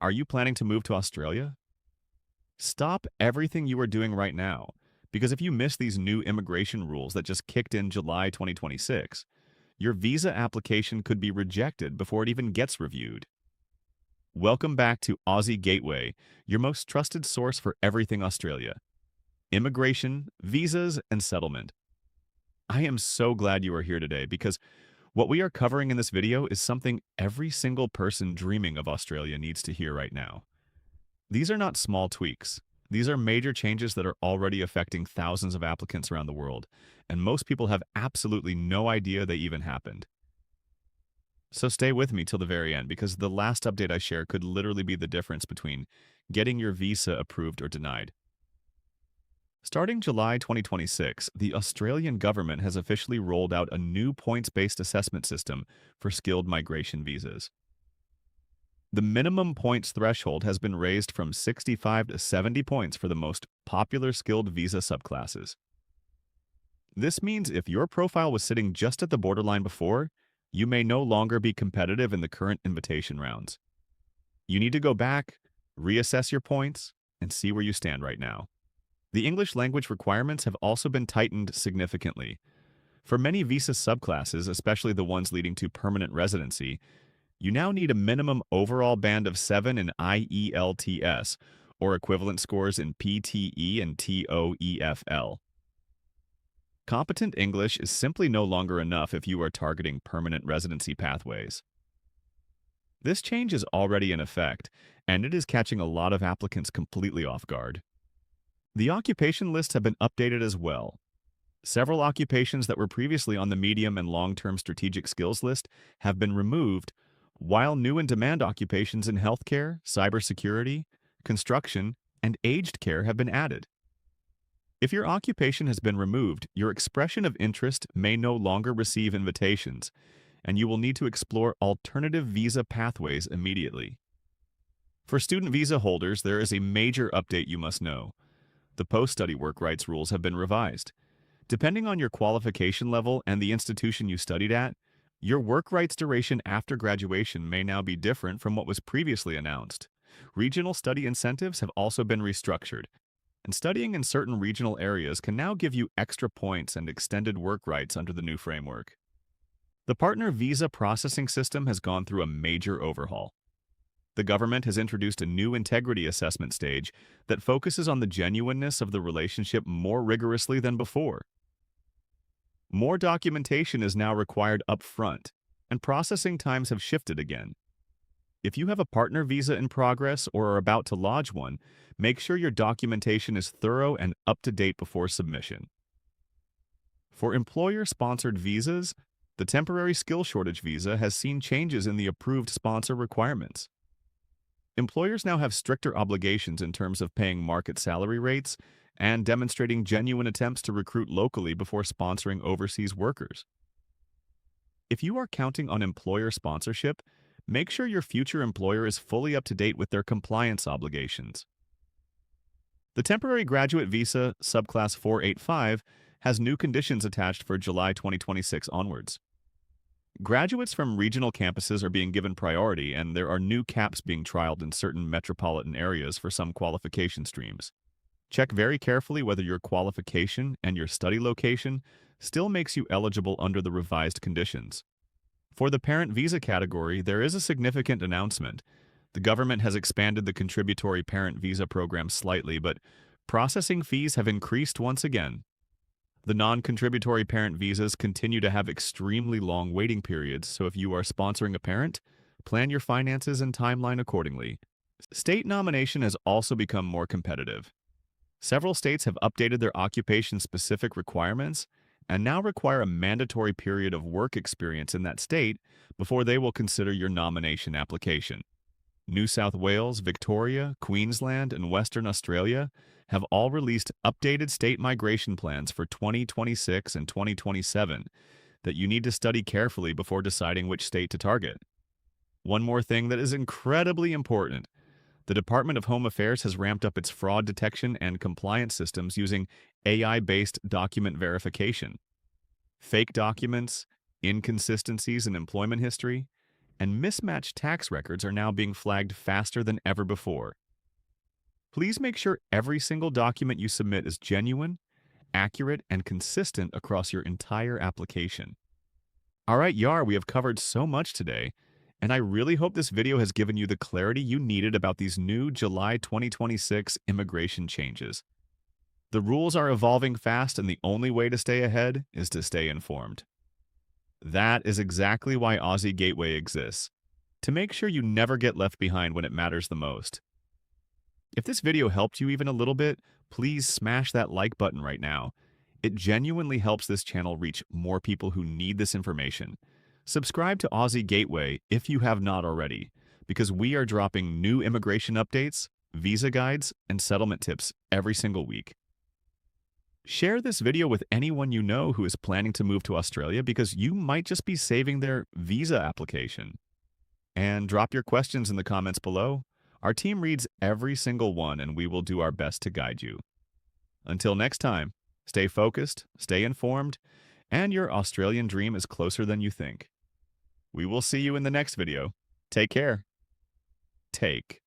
Are you planning to move to Australia? Stop everything you are doing right now, because if you miss these new immigration rules that just kicked in July 2026, your visa application could be rejected before it even gets reviewed. Welcome back to Aussie Gateway, your most trusted source for everything Australia: immigration, visas, and settlement. I am so glad you are here today because what we are covering in this video is something every single person dreaming of Australia needs to hear right now. These are not small tweaks. These are major changes that are already affecting thousands of applicants around the world, and most people have absolutely no idea they even happened. So stay with me till the very end, because the last update I share could literally be the difference between getting your visa approved or denied. Starting July 2026, the Australian government has officially rolled out a new points-based assessment system for skilled migration visas. The minimum points threshold has been raised from 65 to 70 points for the most popular skilled visa subclasses. This means if your profile was sitting just at the borderline before, you may no longer be competitive in the current invitation rounds. You need to go back, reassess your points, and see where you stand right now. The English language requirements have also been tightened significantly. For many visa subclasses, especially the ones leading to permanent residency, you now need a minimum overall band of 7 in IELTS, or equivalent scores in PTE and TOEFL. Competent English is simply no longer enough if you are targeting permanent residency pathways. This change is already in effect, and it is catching a lot of applicants completely off guard. The occupation lists have been updated as well. Several occupations that were previously on the medium and long-term strategic skills list have been removed, while new and demand occupations in healthcare, cybersecurity, construction, and aged care have been added. If your occupation has been removed, your expression of interest may no longer receive invitations, and you will need to explore alternative visa pathways immediately. For student visa holders, there is a major update you must know. The post-study work rights rules have been revised. Depending on your qualification level and the institution you studied at, your work rights duration after graduation may now be different from what was previously announced. Regional study incentives have also been restructured, and studying in certain regional areas can now give you extra points and extended work rights under the new framework. The partner visa processing system has gone through a major overhaul. The government has introduced a new integrity assessment stage that focuses on the genuineness of the relationship more rigorously than before. More documentation is now required up front, and processing times have shifted again. If you have a partner visa in progress or are about to lodge one, make sure your documentation is thorough and up to date before submission. For employer-sponsored visas, the temporary skill shortage visa has seen changes in the approved sponsor requirements. Employers now have stricter obligations in terms of paying market salary rates and demonstrating genuine attempts to recruit locally before sponsoring overseas workers. If you are counting on employer sponsorship, make sure your future employer is fully up to date with their compliance obligations. The temporary graduate visa, subclass 485, has new conditions attached for July 2026 onwards. Graduates from regional campuses are being given priority, and there are new caps being trialed in certain metropolitan areas for some qualification streams. Check very carefully whether your qualification and your study location still makes you eligible under the revised conditions. For the parent visa category, there is a significant announcement. The government has expanded the contributory parent visa program slightly, but processing fees have increased once again. The non-contributory parent visas continue to have extremely long waiting periods, so if you are sponsoring a parent, plan your finances and timeline accordingly. State nomination has also become more competitive. Several states have updated their occupation-specific requirements and now require a mandatory period of work experience in that state before they will consider your nomination application. New South Wales, Victoria, Queensland, and Western Australia have all released updated state migration plans for 2026 and 2027 that you need to study carefully before deciding which state to target. One more thing that is incredibly important: the Department of Home Affairs has ramped up its fraud detection and compliance systems using AI-based document verification. Fake documents, inconsistencies in employment history, and mismatched tax records are now being flagged faster than ever before. Please make sure every single document you submit is genuine, accurate, and consistent across your entire application. All right, Yar, we have covered so much today, and I really hope this video has given you the clarity you needed about these new July 2026 immigration changes. The rules are evolving fast, and the only way to stay ahead is to stay informed. That is exactly why Aussie Gateway exists, to make sure you never get left behind when it matters the most. If this video helped you even a little bit, please smash that like button right now. It genuinely helps this channel reach more people who need this information. Subscribe to Aussie Gateway if you have not already, because we are dropping new immigration updates, visa guides, and settlement tips every single week. Share this video with anyone you know who is planning to move to Australia, because you might just be saving their visa application. And drop your questions in the comments below. Our team reads every single one, and we will do our best to guide you. Until next time, stay focused, stay informed, and your Australian dream is closer than you think. We will see you in the next video. Take care. Take